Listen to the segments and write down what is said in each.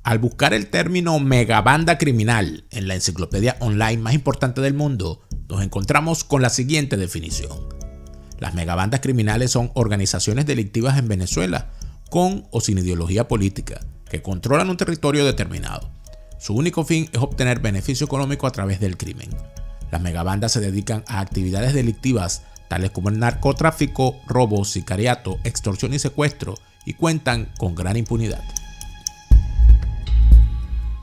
Al buscar el término megabanda criminal en la enciclopedia online más importante del mundo, nos encontramos con la siguiente definición. Las megabandas criminales son organizaciones delictivas en Venezuela, con o sin ideología política, que controlan un territorio determinado. Su único fin es obtener beneficio económico a través del crimen. Las megabandas se dedican a actividades delictivas tales como el narcotráfico, robo, sicariato, extorsión y secuestro, y cuentan con gran impunidad.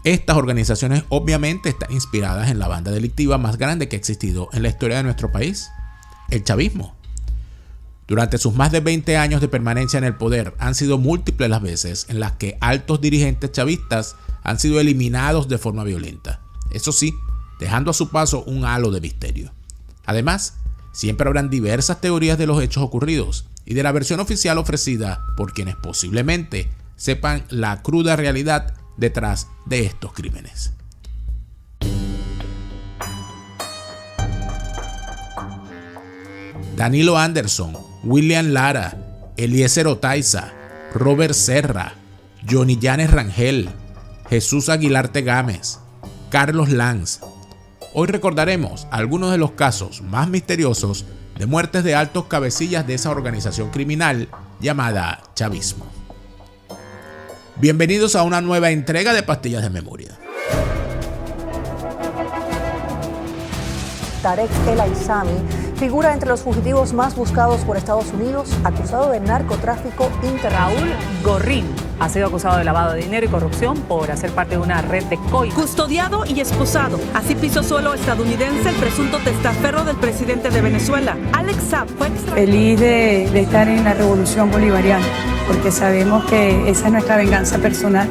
Estas organizaciones obviamente están inspiradas en la banda delictiva más grande que ha existido en la historia de nuestro país, el chavismo. Durante sus más de 20 años de permanencia en el poder, han sido múltiples las veces en las que altos dirigentes chavistas han sido eliminados de forma violenta. Eso sí, dejando a su paso un halo de misterio. Además, siempre habrán diversas teorías de los hechos ocurridos y de la versión oficial ofrecida por quienes posiblemente sepan la cruda realidad detrás de estos crímenes. Danilo Anderson, William Lara, Eliezer Otaiza, Robert Serra, Johnny Llanes Rangel, Jesús Aguilar Tegames, Carlos Lanz. Hoy recordaremos algunos de los casos más misteriosos de muertes de altos cabecillas de esa organización criminal llamada chavismo. Bienvenidos a una nueva entrega de Pastillas de Memoria. Tarek El Aissami figura entre los fugitivos más buscados por Estados Unidos, acusado de narcotráfico internacional. Raúl Gorrín ha sido acusado de lavado de dinero y corrupción por hacer parte de una red de coimas. Custodiado y esposado. Así pisó suelo estadounidense el presunto testaferro del presidente de Venezuela. Alex Saab fue feliz de estar en la revolución bolivariana, porque sabemos que esa es nuestra venganza personal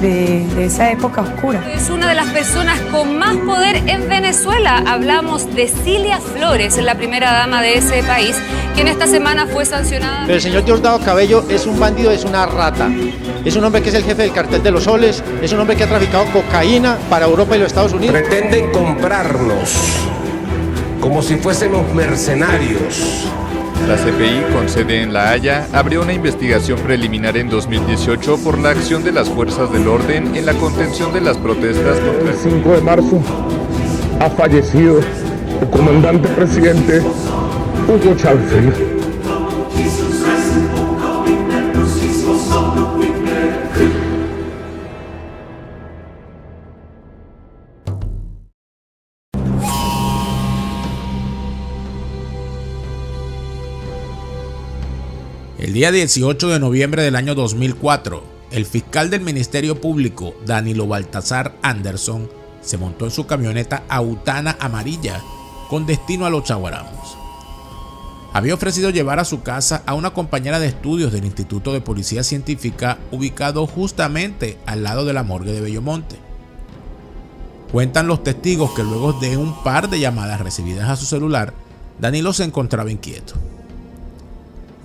de esa época oscura. Es una de las personas con más poder en Venezuela. Hablamos de Cilia Flores, la primera dama de ese país, quien esta semana fue sancionada. Pero el señor Diosdado Cabello es un bandido, es una rata. Es un hombre que es el jefe del cartel de los soles, es un hombre que ha traficado cocaína para Europa y los Estados Unidos. Pretenden comprarnos como si fuésemos mercenarios. La CPI, con sede en La Haya, abrió una investigación preliminar en 2018 por la acción de las fuerzas del orden en la contención de las protestas contra el 5 de marzo ha fallecido el comandante presidente Hugo Chávez Frías. El día 18 de noviembre del año 2004, el fiscal del Ministerio Público, Danilo Baltasar Anderson, se montó en su camioneta Autana amarilla con destino a Los Chaguaramos. Había ofrecido llevar a su casa a una compañera de estudios del Instituto de Policía Científica ubicado justamente al lado de la morgue de Bellomonte. Cuentan los testigos que luego de un par de llamadas recibidas a su celular, Danilo se encontraba inquieto.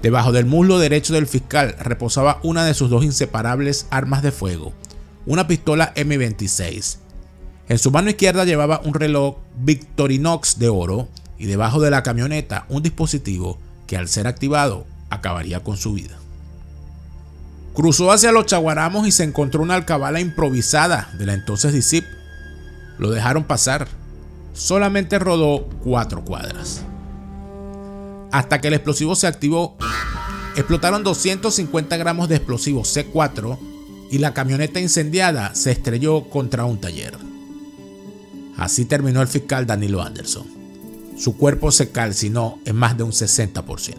Debajo del muslo derecho del fiscal reposaba una de sus dos inseparables armas de fuego, una pistola M26. En su mano izquierda llevaba un reloj Victorinox de oro y debajo de la camioneta un dispositivo que al ser activado acabaría con su vida. Cruzó hacia Los Chaguaramos y se encontró una alcabala improvisada de la entonces DICIP. Lo dejaron pasar. Solamente rodó 4 cuadras. Hasta que el explosivo se activó, explotaron 250 gramos de explosivo C4 y la camioneta incendiada se estrelló contra un taller. Así terminó el fiscal Danilo Anderson. Su cuerpo se calcinó en más de un 60%.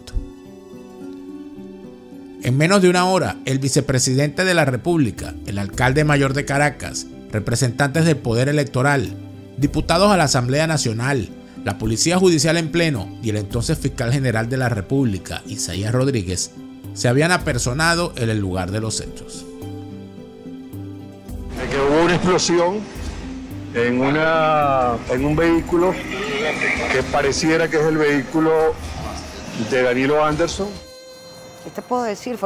En menos de una hora, el vicepresidente de la República, el alcalde mayor de Caracas, representantes del Poder Electoral, diputados a la Asamblea Nacional, la Policía Judicial en pleno y el entonces fiscal general de la República, Isaías Rodríguez, se habían apersonado en el lugar de los hechos. Que hubo una explosión en un vehículo que pareciera que es el vehículo de Danilo Anderson. ¿Qué te puedo decir?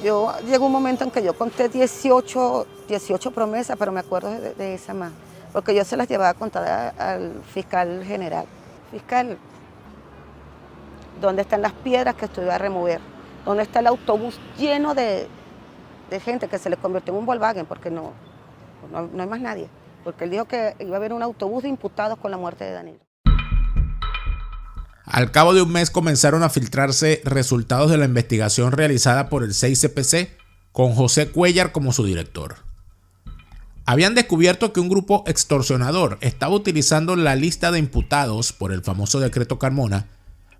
Llegó un momento en que yo conté 18 promesas, pero me acuerdo de esa más, porque yo se las llevaba a contar al fiscal general. Fiscal, ¿dónde están las piedras que estoy a remover? ¿Dónde está el autobús lleno de gente que se le convirtió en un Volkswagen? Porque no no hay más nadie, porque él dijo que iba a haber un autobús de imputados con la muerte de Danilo. Al cabo de un mes comenzaron a filtrarse resultados de la investigación realizada por el 6CPC con José Cuellar como su director. Habían descubierto que un grupo extorsionador estaba utilizando la lista de imputados por el famoso decreto Carmona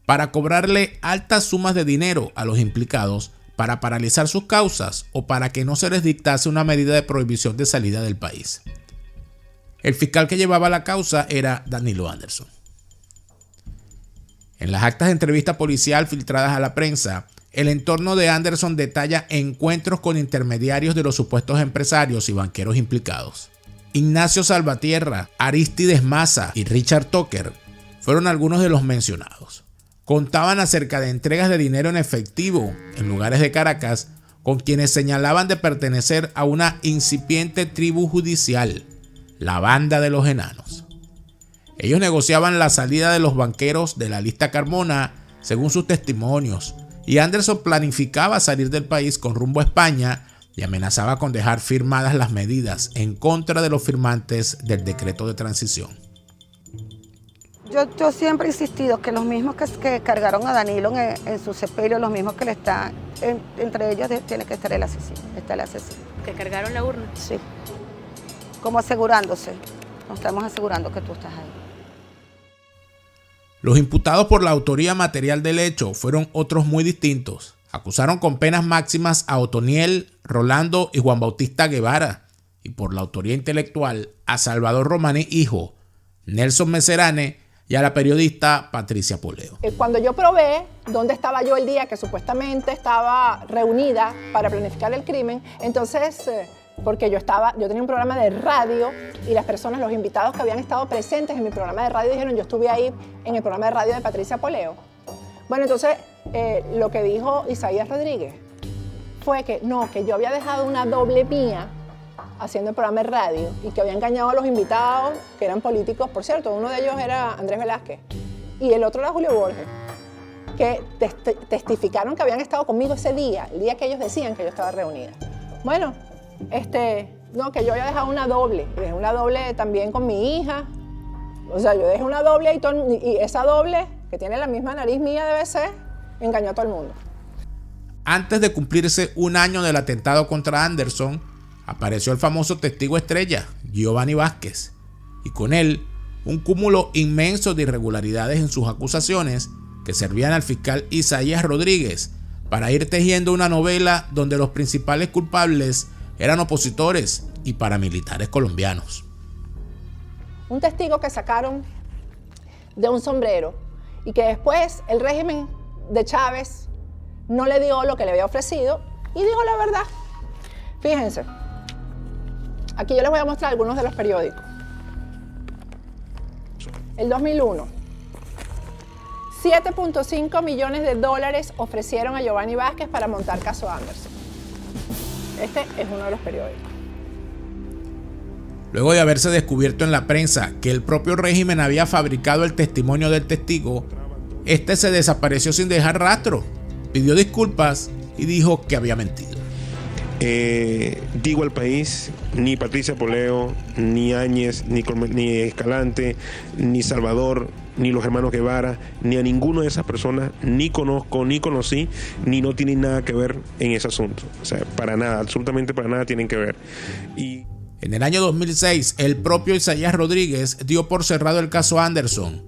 para cobrarle altas sumas de dinero a los implicados para paralizar sus causas o para que no se les dictase una medida de prohibición de salida del país. El fiscal que llevaba la causa era Danilo Anderson. En las actas de entrevista policial filtradas a la prensa, el entorno de Anderson detalla encuentros con intermediarios de los supuestos empresarios y banqueros implicados. Ignacio Salvatierra, Aristides Maza y Richard Tucker fueron algunos de los mencionados. Contaban acerca de entregas de dinero en efectivo en lugares de Caracas con quienes señalaban de pertenecer a una incipiente tribu judicial, la Banda de los Enanos. Ellos negociaban la salida de los banqueros de la lista Carmona según sus testimonios, y Anderson planificaba salir del país con rumbo a España y amenazaba con dejar firmadas las medidas en contra de los firmantes del decreto de transición. Yo siempre he insistido que los mismos que cargaron a Danilo en su sepelio, los mismos que le están, entre ellos tiene que estar el asesino. Está el asesino. ¿Que cargaron la urna? Sí. Como asegurándose. Nos estamos asegurando que tú estás ahí. Los imputados por la autoría material del hecho fueron otros muy distintos. Acusaron con penas máximas a Otoniel, Rolando y Juan Bautista Guevara, y por la autoría intelectual a Salvador Romaní hijo, Nelson Meserane y a la periodista Patricia Poleo. Cuando yo probé dónde estaba yo el día que supuestamente estaba reunida para planificar el crimen, entonces, porque yo tenía un programa de radio y las personas, los invitados que habían estado presentes en mi programa de radio dijeron, yo estuve ahí en el programa de radio de Patricia Poleo. Bueno, entonces lo que dijo Isaías Rodríguez fue que no, que yo había dejado una doble mía haciendo el programa de radio y que había engañado a los invitados, que eran políticos, por cierto, uno de ellos era Andrés Velázquez y el otro era Julio Borges, que testificaron que habían estado conmigo ese día, el día que ellos decían que yo estaba reunida. Bueno, no, que yo había dejado una doble, y dejé una doble también con mi hija, o sea, yo dejé una doble y esa doble, que tiene la misma nariz mía debe ser, engañó a todo el mundo. Antes de cumplirse un año del atentado contra Anderson, apareció el famoso testigo estrella, Giovanni Vázquez, y con él un cúmulo inmenso de irregularidades en sus acusaciones que servían al fiscal Isaías Rodríguez para ir tejiendo una novela donde los principales culpables eran opositores y paramilitares colombianos. Un testigo que sacaron de un sombrero y que después el régimen de Chávez no le dio lo que le había ofrecido y dijo la verdad. Fíjense, aquí yo les voy a mostrar algunos de los periódicos. El 2001, 7.5 millones de dólares ofrecieron a Giovanni Vázquez para montar caso Anderson. Este es uno de los periódicos. Luego de haberse descubierto en la prensa que el propio régimen había fabricado el testimonio del testigo, este se desapareció sin dejar rastro, pidió disculpas y dijo que había mentido. Digo al país, ni Patricia Poleo, ni Áñez, ni Escalante, ni Salvador, ni los hermanos Guevara, ni a ninguna de esas personas, ni conozco, ni conocí, ni no tienen nada que ver en ese asunto. O sea, para nada, absolutamente para nada tienen que ver. En el año 2006, el propio Isaías Rodríguez dio por cerrado el caso Anderson.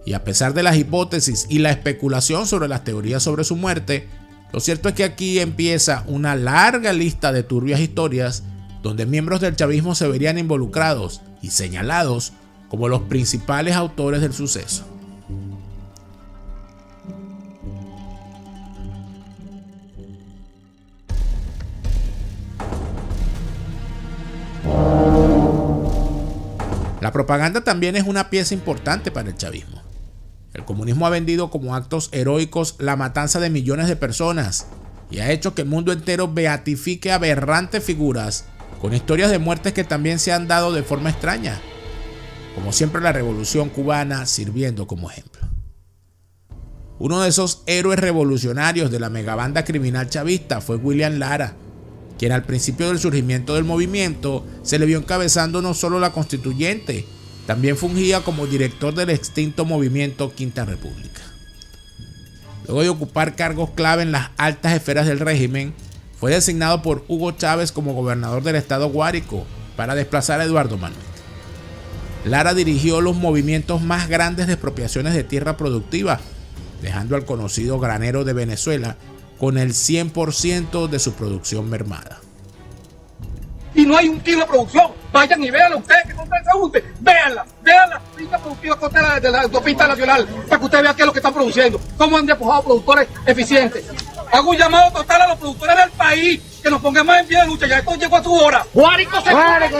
Y a pesar de las hipótesis y la especulación sobre las teorías sobre su muerte, lo cierto es que aquí empieza una larga lista de turbias historias donde miembros del chavismo se verían involucrados y señalados como los principales autores del suceso. La propaganda también es una pieza importante para el chavismo. El comunismo ha vendido como actos heroicos la matanza de millones de personas y ha hecho que el mundo entero beatifique aberrantes figuras con historias de muertes que también se han dado de forma extraña, como siempre la Revolución Cubana sirviendo como ejemplo. Uno de esos héroes revolucionarios de la megabanda criminal chavista fue William Lara, quien al principio del surgimiento del movimiento se le vio encabezando no solo la constituyente, también fungía como director del extinto movimiento Quinta República. Luego de ocupar cargos clave en las altas esferas del régimen, fue designado por Hugo Chávez como gobernador del estado Guárico para desplazar a Eduardo Manuel. Lara dirigió los movimientos más grandes de expropiaciones de tierra productiva, dejando al conocido granero de Venezuela con el 100% de su producción mermada. Y no hay un kilo de producción. Vayan y véanla ustedes, que no se pregunten. Véanla la pista productiva costera de la autopista nacional, para que ustedes vean qué es lo que están produciendo, cómo han despojado productores eficientes. Hago un llamado total a los productores del país, que nos pongamos en pie de lucha, ya esto llegó a su hora. Guárico se Guárico.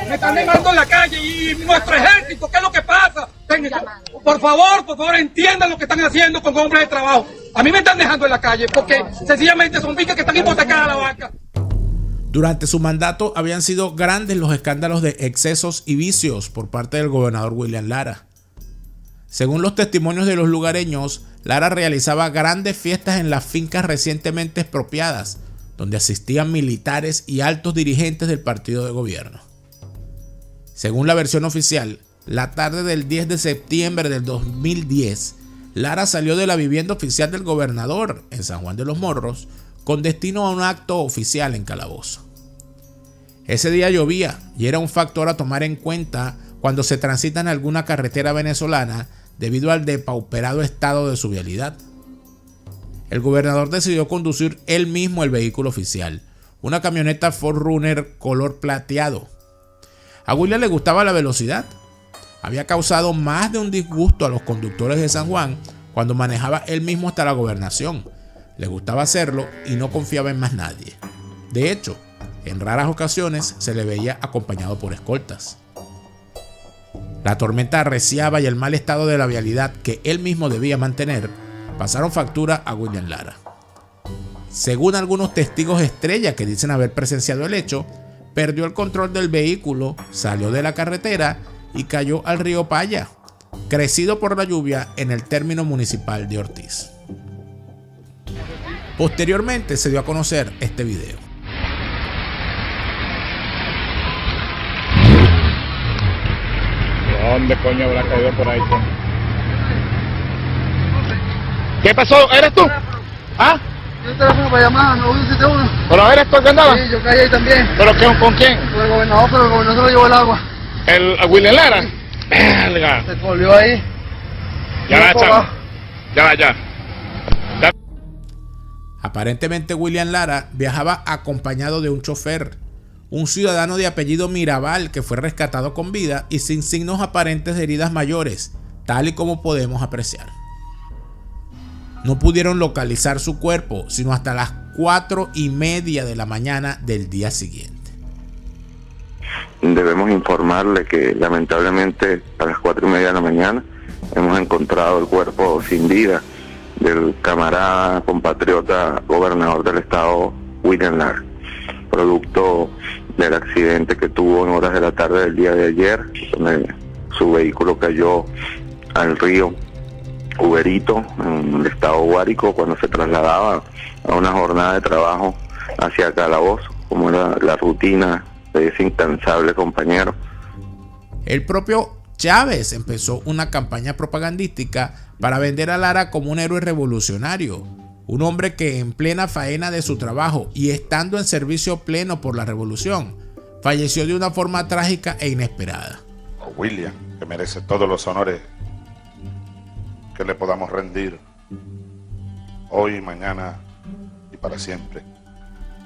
Me están dejando en la calle y nuestro ejército, ¿qué es lo que pasa? Por favor, entiendan lo que están haciendo con hombres de trabajo. A mí me están dejando en la calle porque sencillamente son fincas que están hipotecadas a la vaca. Durante su mandato habían sido grandes los escándalos de excesos y vicios por parte del gobernador William Lara. Según los testimonios de los lugareños, Lara realizaba grandes fiestas en las fincas recientemente expropiadas, donde asistían militares y altos dirigentes del partido de gobierno. Según la versión oficial, la tarde del 10 de septiembre del 2010, Lara salió de la vivienda oficial del gobernador en San Juan de los Morros con destino a un acto oficial en Calabozo. Ese día llovía y era un factor a tomar en cuenta cuando se transita en alguna carretera venezolana debido al depauperado estado de su vialidad. El gobernador decidió conducir él mismo el vehículo oficial, una camioneta 4Runner color plateado. A William le gustaba la velocidad. Había causado más de un disgusto a los conductores de San Juan cuando manejaba él mismo hasta la gobernación. Le gustaba hacerlo y no confiaba en más nadie. De hecho, en raras ocasiones se le veía acompañado por escoltas. La tormenta arreciaba y el mal estado de la vialidad que él mismo debía mantener pasaron factura a William Lara. Según algunos testigos estrella que dicen haber presenciado el hecho, perdió el control del vehículo, salió de la carretera y cayó al río Paya, crecido por la lluvia en el término municipal de Ortiz. Posteriormente se dio a conocer este video. ¿Dónde coño habrá caído por ahí? ¿Qué pasó? ¿Eres tú? ¿Ah? Yo teléfono para llamar, no visité uno. ¿Pero eres tú el que andaba? Sí, yo caí ahí también. ¿Pero con quién? Con el gobernador, pero el gobernador se lo llevó el agua. ¿El William Lara? Verga. Se volvió ahí. Ya. Aparentemente William Lara viajaba acompañado de un chofer, un ciudadano de apellido Mirabal que fue rescatado con vida y sin signos aparentes de heridas mayores, tal y como podemos apreciar. No pudieron localizar su cuerpo sino hasta las 4:30 de la mañana del día siguiente. Debemos informarle que lamentablemente a las 4:30 de la mañana hemos encontrado el cuerpo sin vida del camarada compatriota gobernador del estado William Lara, producto del accidente que tuvo en horas de la tarde del día de ayer, donde su vehículo cayó al río Uberito en el estado Guárico cuando se trasladaba a una jornada de trabajo hacia Calabozo, como era la rutina de ese incansable compañero. El propio Chávez empezó una campaña propagandística para vender a Lara como un héroe revolucionario, un hombre que en plena faena de su trabajo y estando en servicio pleno por la revolución, falleció de una forma trágica e inesperada. William, que merece todos los honores que le podamos rendir hoy, mañana y para siempre.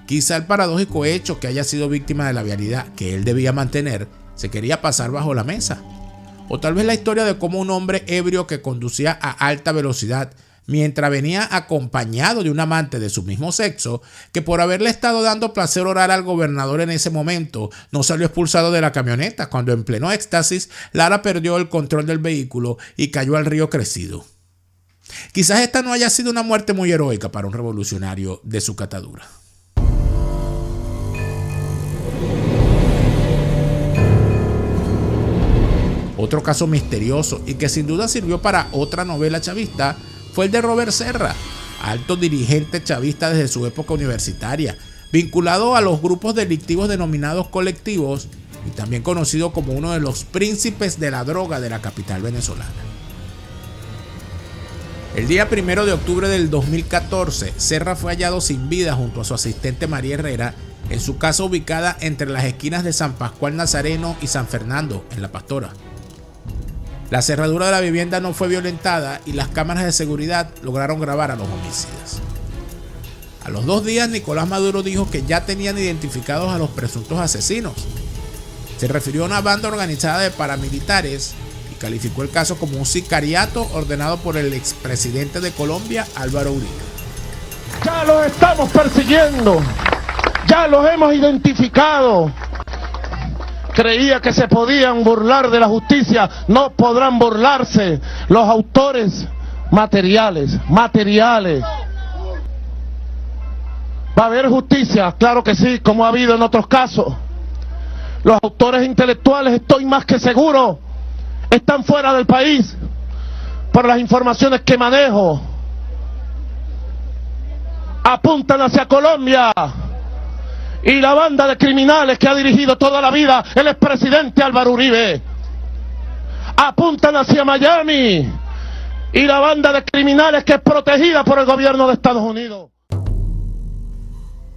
Quizá el paradójico hecho que haya sido víctima de la vialidad que él debía mantener se quería pasar bajo la mesa. O tal vez la historia de cómo un hombre ebrio que conducía a alta velocidad mientras venía acompañado de un amante de su mismo sexo, que por haberle estado dando placer oral al gobernador en ese momento, no salió expulsado de la camioneta cuando en pleno éxtasis Lara perdió el control del vehículo y cayó al río Crecido. Quizás esta no haya sido una muerte muy heroica para un revolucionario de su catadura. Otro caso misterioso y que sin duda sirvió para otra novela chavista fue el de Robert Serra, alto dirigente chavista desde su época universitaria, vinculado a los grupos delictivos denominados colectivos y también conocido como uno de los príncipes de la droga de la capital venezolana. El día 1 de octubre del 2014, Serra fue hallado sin vida junto a su asistente María Herrera en su casa ubicada entre las esquinas de San Pascual Nazareno y San Fernando, en La Pastora. La cerradura de la vivienda no fue violentada y las cámaras de seguridad lograron grabar a los homicidas. A los 2 días, Nicolás Maduro dijo que ya tenían identificados a los presuntos asesinos. Se refirió a una banda organizada de paramilitares y calificó el caso como un sicariato ordenado por el expresidente de Colombia, Álvaro Uribe. Ya los estamos persiguiendo, ya los hemos identificado. Creía que se podían burlar de la justicia, no podrán burlarse los autores materiales. ¿Va a haber justicia? Claro que sí, como ha habido en otros casos. Los autores intelectuales, estoy más que seguro, están fuera del país por las informaciones que manejo. Apuntan hacia Colombia. Y la banda de criminales que ha dirigido toda la vida el expresidente Álvaro Uribe apuntan hacia Miami, y la banda de criminales que es protegida por el gobierno de Estados Unidos.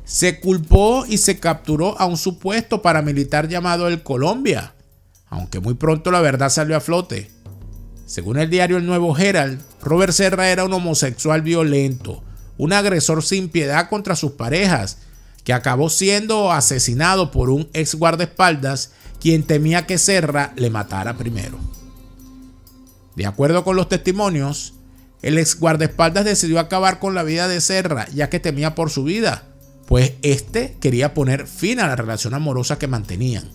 Se culpó y se capturó a un supuesto paramilitar llamado el Colombia, aunque muy pronto la verdad salió a flote. Según el diario El Nuevo Herald, Robert Serra era un homosexual violento, un agresor sin piedad contra sus parejas, que acabó siendo asesinado por un ex guardaespaldas quien temía que Serra le matara primero. De acuerdo con los testimonios, el ex guardaespaldas decidió acabar con la vida de Serra ya que temía por su vida, pues este quería poner fin a la relación amorosa que mantenían.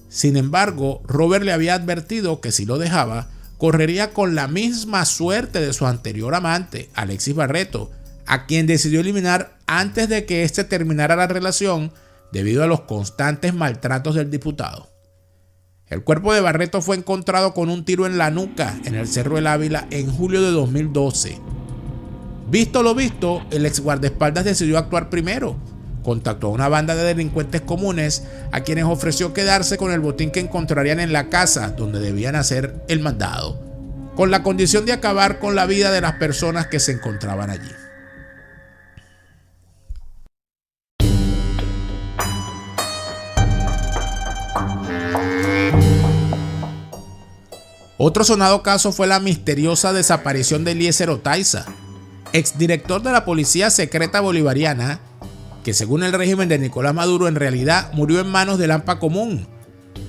Sin embargo, Robert le había advertido que si lo dejaba, correría con la misma suerte de su anterior amante, Alexis Barreto, a quien decidió eliminar antes de que éste terminara la relación debido a los constantes maltratos del diputado. El cuerpo de Barreto fue encontrado con un tiro en la nuca en el Cerro del Ávila en julio de 2012. Visto lo visto, el ex guardaespaldas decidió actuar primero. Contactó a una banda de delincuentes comunes a quienes ofreció quedarse con el botín que encontrarían en la casa donde debían hacer el mandado, con la condición de acabar con la vida de las personas que se encontraban allí. Otro sonado caso fue la misteriosa desaparición de Eliezer Otaiza, exdirector de la Policía Secreta Bolivariana, que según el régimen de Nicolás Maduro en realidad murió en manos del AMPA común,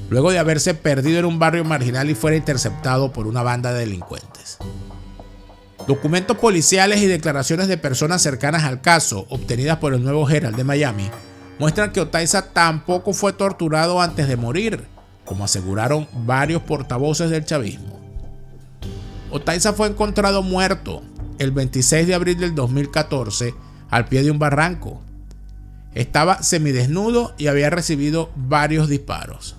luego de haberse perdido en un barrio marginal y fuera interceptado por una banda de delincuentes. Documentos policiales y declaraciones de personas cercanas al caso, obtenidas por el Nuevo Herald de Miami, muestran que Otaiza tampoco fue torturado antes de morir, como aseguraron varios portavoces del chavismo. Otaiza fue encontrado muerto el 26 de abril del 2014 al pie de un barranco. Estaba semidesnudo y había recibido varios disparos.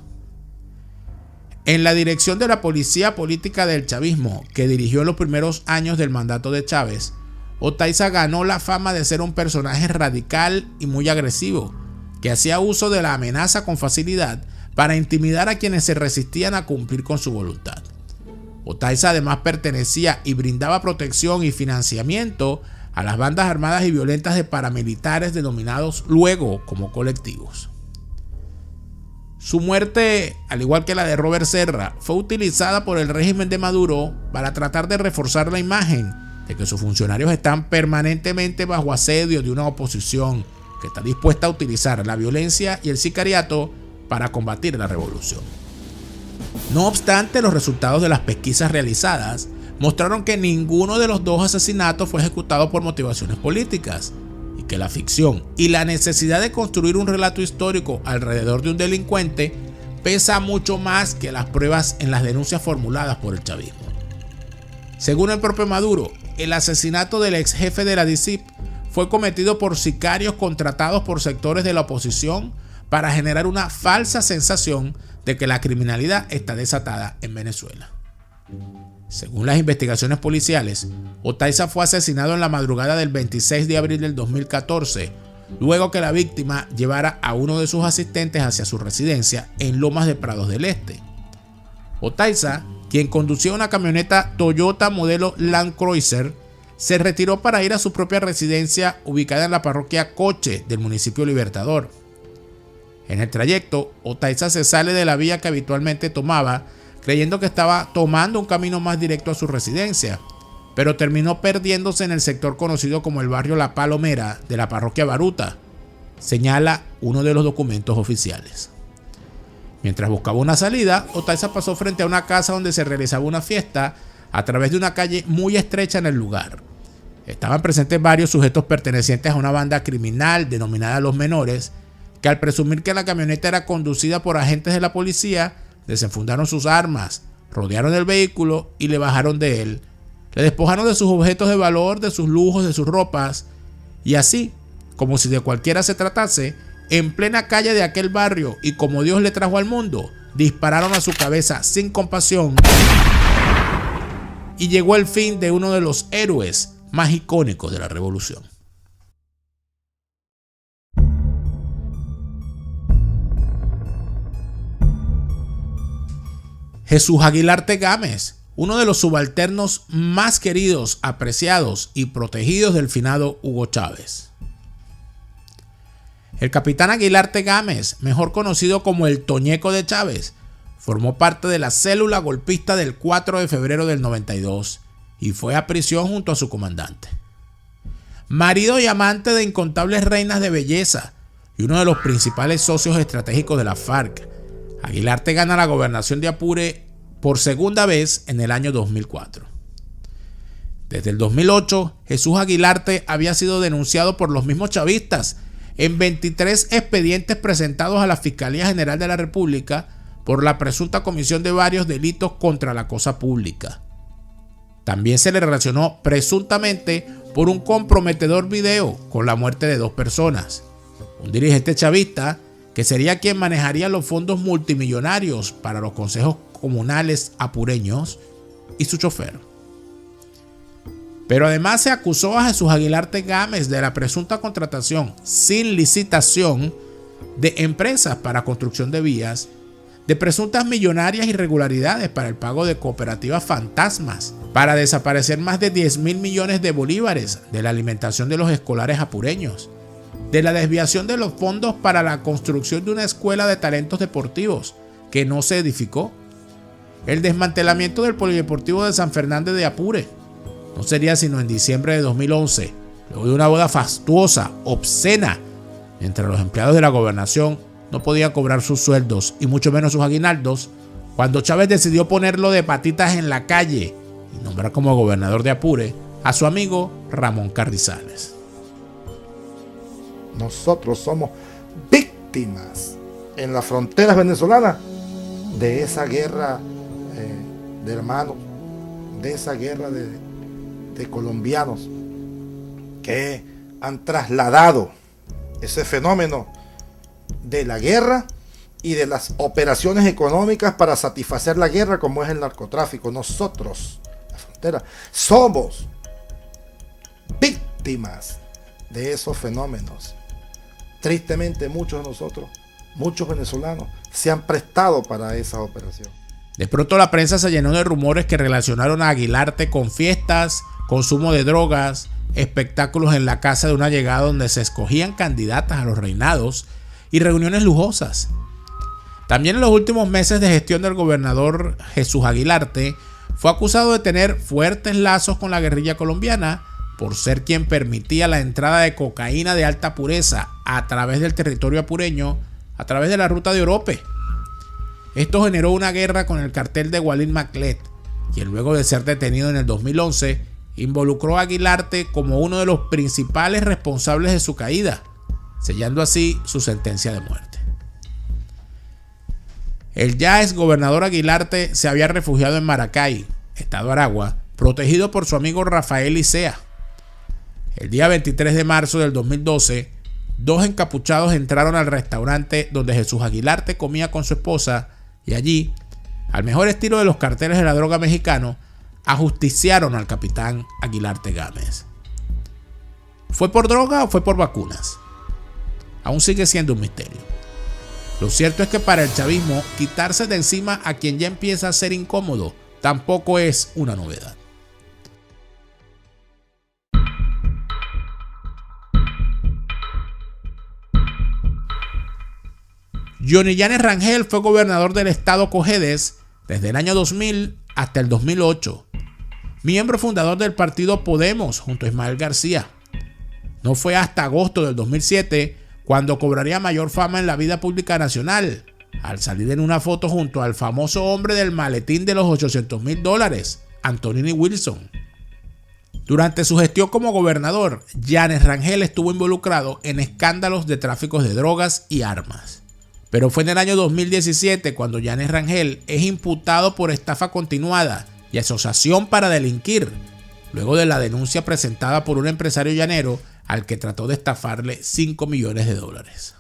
En la dirección de la Policía Política del chavismo, que dirigió en los primeros años del mandato de Chávez, Otaiza ganó la fama de ser un personaje radical y muy agresivo, que hacía uso de la amenaza con facilidad para intimidar a quienes se resistían a cumplir con su voluntad. Otaiza además pertenecía y brindaba protección y financiamiento a las bandas armadas y violentas de paramilitares denominados luego como colectivos. Su muerte, al igual que la de Robert Serra, fue utilizada por el régimen de Maduro para tratar de reforzar la imagen de que sus funcionarios están permanentemente bajo asedio de una oposición que está dispuesta a utilizar la violencia y el sicariato para combatir la revolución. No obstante, los resultados de las pesquisas realizadas mostraron que ninguno de los dos asesinatos fue ejecutado por motivaciones políticas y que la ficción y la necesidad de construir un relato histórico alrededor de un delincuente pesa mucho más que las pruebas en las denuncias formuladas por el chavismo. Según el propio Maduro, el asesinato del ex jefe de la DICIP fue cometido por sicarios contratados por sectores de la oposición para generar una falsa sensación de que la criminalidad está desatada en Venezuela. Según las investigaciones policiales, Otaiza fue asesinado en la madrugada del 26 de abril del 2014, luego que la víctima llevara a uno de sus asistentes hacia su residencia en Lomas de Prados del Este. Otaiza, quien conducía una camioneta Toyota modelo Land Cruiser, se retiró para ir a su propia residencia ubicada en la parroquia Coche del municipio Libertador. En el trayecto, Otaiza se sale de la vía que habitualmente tomaba, creyendo que estaba tomando un camino más directo a su residencia, pero terminó perdiéndose en el sector conocido como el barrio La Palomera de la parroquia Baruta, señala uno de los documentos oficiales. Mientras buscaba una salida, Otaiza pasó frente a una casa donde se realizaba una fiesta a través de una calle muy estrecha en el lugar. Estaban presentes varios sujetos pertenecientes a una banda criminal denominada Los Menores, que al presumir que la camioneta era conducida por agentes de la policía, desenfundaron sus armas, rodearon el vehículo y le bajaron de él. Le despojaron de sus objetos de valor, de sus lujos, de sus ropas, y así, como si de cualquiera se tratase, en plena calle de aquel barrio y como Dios le trajo al mundo, dispararon a su cabeza sin compasión y llegó el fin de uno de los héroes más icónicos de la revolución. Jesús Aguilarte Gámez, uno de los subalternos más queridos, apreciados y protegidos del finado Hugo Chávez. El capitán Aguilarte Gámez, mejor conocido como el Toñeco de Chávez, formó parte de la célula golpista del 4 de febrero del 92 y fue a prisión junto a su comandante. Marido y amante de incontables reinas de belleza y uno de los principales socios estratégicos de la FARC, Aguilarte gana la gobernación de Apure por segunda vez en el año 2004. Desde el 2008, Jesús Aguilarte había sido denunciado por los mismos chavistas en 23 expedientes presentados a la Fiscalía General de la República por la presunta comisión de varios delitos contra la cosa pública. También se le relacionó presuntamente por un comprometedor video con la muerte de 2 personas, un dirigente chavista que sería quien manejaría los fondos multimillonarios para los consejos comunales apureños, y su chofer. Pero además se acusó a Jesús Aguilarte Gámez de la presunta contratación sin licitación de empresas para construcción de vías, de presuntas millonarias irregularidades para el pago de cooperativas fantasmas, para desaparecer más de 10.000 millones de bolívares de la alimentación de los escolares apureños, de la desviación de los fondos para la construcción de una escuela de talentos deportivos que no se edificó, el desmantelamiento del Polideportivo de San Fernández de Apure. No sería sino en diciembre de 2011, luego de una boda fastuosa, obscena, mientras los empleados de la gobernación no podían cobrar sus sueldos y mucho menos sus aguinaldos, cuando Chávez decidió ponerlo de patitas en la calle y nombrar como gobernador de Apure a su amigo Ramón Carrizales. Nosotros somos víctimas en las fronteras venezolanas de esa guerra de hermanos, de esa guerra de colombianos que han trasladado ese fenómeno de la guerra y de las operaciones económicas para satisfacer la guerra, como es el narcotráfico. Nosotros, la frontera, somos víctimas de esos fenómenos. Tristemente muchos de nosotros, muchos venezolanos, se han prestado para esa operación. De pronto la prensa se llenó de rumores que relacionaron a Aguilarte con fiestas, consumo de drogas, espectáculos en la casa de una llegada donde se escogían candidatas a los reinados y reuniones lujosas. También en los últimos meses de gestión del gobernador Jesús Aguilarte fue acusado de tener fuertes lazos con la guerrilla colombiana por ser quien permitía la entrada de cocaína de alta pureza a través del territorio apureño, a través de la ruta de Orope. Esto generó una guerra con el cartel de Walid Maclet, quien luego de ser detenido en el 2011, involucró a Aguilarte como uno de los principales responsables de su caída, sellando así su sentencia de muerte. El ya ex gobernador Aguilarte se había refugiado en Maracay, estado Aragua, protegido por su amigo Rafael Licea. El día 23 de marzo del 2012, 2 encapuchados entraron al restaurante donde Jesús Aguilarte comía con su esposa y allí, al mejor estilo de los carteles de la droga mexicano, ajusticiaron al capitán Aguilarte Gámez. ¿Fue por droga o fue por vacunas? Aún sigue siendo un misterio. Lo cierto es que para el chavismo, quitarse de encima a quien ya empieza a ser incómodo tampoco es una novedad. Johnny Llanes Rangel fue gobernador del estado Cojedes desde el año 2000 hasta el 2008, miembro fundador del partido Podemos junto a Ismael García. No fue hasta agosto del 2007 cuando cobraría mayor fama en la vida pública nacional, al salir en una foto junto al famoso hombre del maletín de los $800,000, Antonini Wilson. Durante su gestión como gobernador, Llanes Rangel estuvo involucrado en escándalos de tráficos de drogas y armas. Pero fue en el año 2017 cuando Llanes Rangel es imputado por estafa continuada y asociación para delinquir, luego de la denuncia presentada por un empresario llanero al que trató de estafarle $5 millones.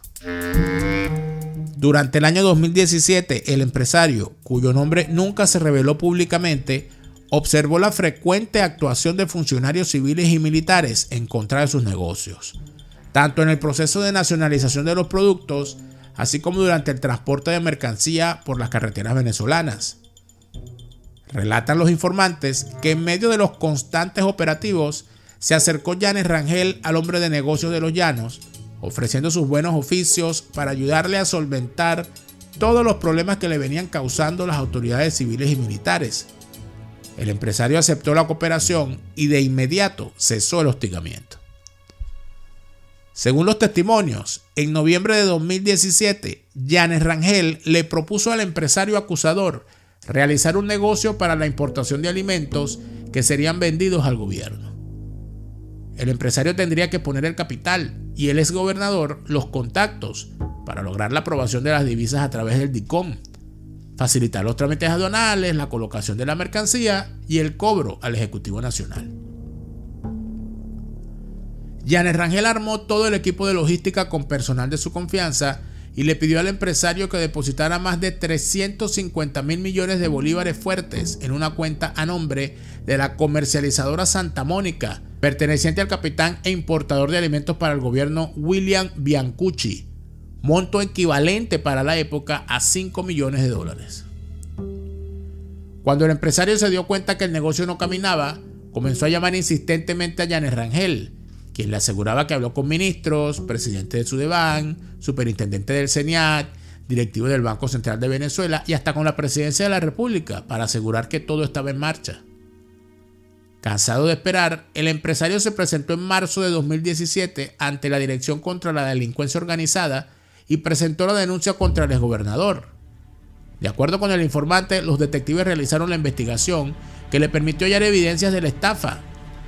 Durante el año 2017, el empresario, cuyo nombre nunca se reveló públicamente, observó la frecuente actuación de funcionarios civiles y militares en contra de sus negocios, tanto en el proceso de nacionalización de los productos, así como durante el transporte de mercancía por las carreteras venezolanas. Relatan los informantes que en medio de los constantes operativos se acercó Llanes Rangel al hombre de negocios de los Llanos, ofreciendo sus buenos oficios para ayudarle a solventar todos los problemas que le venían causando las autoridades civiles y militares. El empresario aceptó la cooperación y de inmediato cesó el hostigamiento. Según los testimonios, en noviembre de 2017, Llanes Rangel le propuso al empresario acusador realizar un negocio para la importación de alimentos que serían vendidos al gobierno. El empresario tendría que poner el capital y el exgobernador los contactos para lograr la aprobación de las divisas a través del DICOM, facilitar los trámites aduanales, la colocación de la mercancía y el cobro al Ejecutivo Nacional. Llanes Rangel armó todo el equipo de logística con personal de su confianza y le pidió al empresario que depositara más de 350,000 millones de bolívares fuertes en una cuenta a nombre de la comercializadora Santa Mónica, perteneciente al capitán e importador de alimentos para el gobierno William Biancucci, monto equivalente para la época a $5 millones. Cuando el empresario se dio cuenta que el negocio no caminaba, comenzó a llamar insistentemente a Llanes Rangel, quien le aseguraba que habló con ministros, presidente de Sudeban, superintendente del CENIAT, directivo del Banco Central de Venezuela y hasta con la presidencia de la República para asegurar que todo estaba en marcha. Cansado de esperar, el empresario se presentó en marzo de 2017 ante la Dirección contra la Delincuencia Organizada y presentó la denuncia contra el exgobernador. De acuerdo con el informante, los detectives realizaron la investigación que le permitió hallar evidencias de la estafa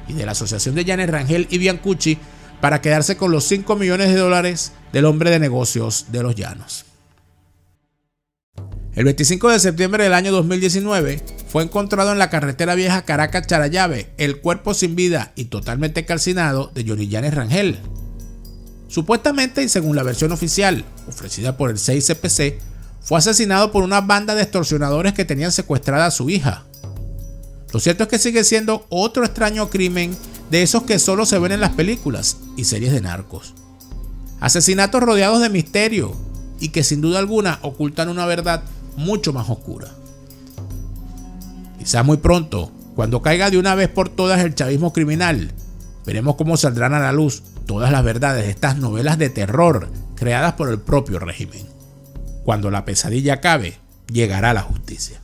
y de la asociación de Llanes Rangel y Biancucci para quedarse con los $5 millones del hombre de negocios de los Llanos. El 25 de septiembre del año 2019 fue encontrado en la carretera vieja Caracas-Charallave el cuerpo sin vida y totalmente calcinado de Johnny Llanes Rangel. Supuestamente y según la versión oficial ofrecida por el 6CPC, fue asesinado por una banda de extorsionadores que tenían secuestrada a su hija. Lo cierto es que sigue siendo otro extraño crimen de esos que solo se ven en las películas y series de narcos. Asesinatos rodeados de misterio y que sin duda alguna ocultan una verdad mucho más oscura. Quizás muy pronto, cuando caiga de una vez por todas el chavismo criminal, veremos cómo saldrán a la luz todas las verdades de estas novelas de terror creadas por el propio régimen. Cuando la pesadilla acabe, llegará la justicia.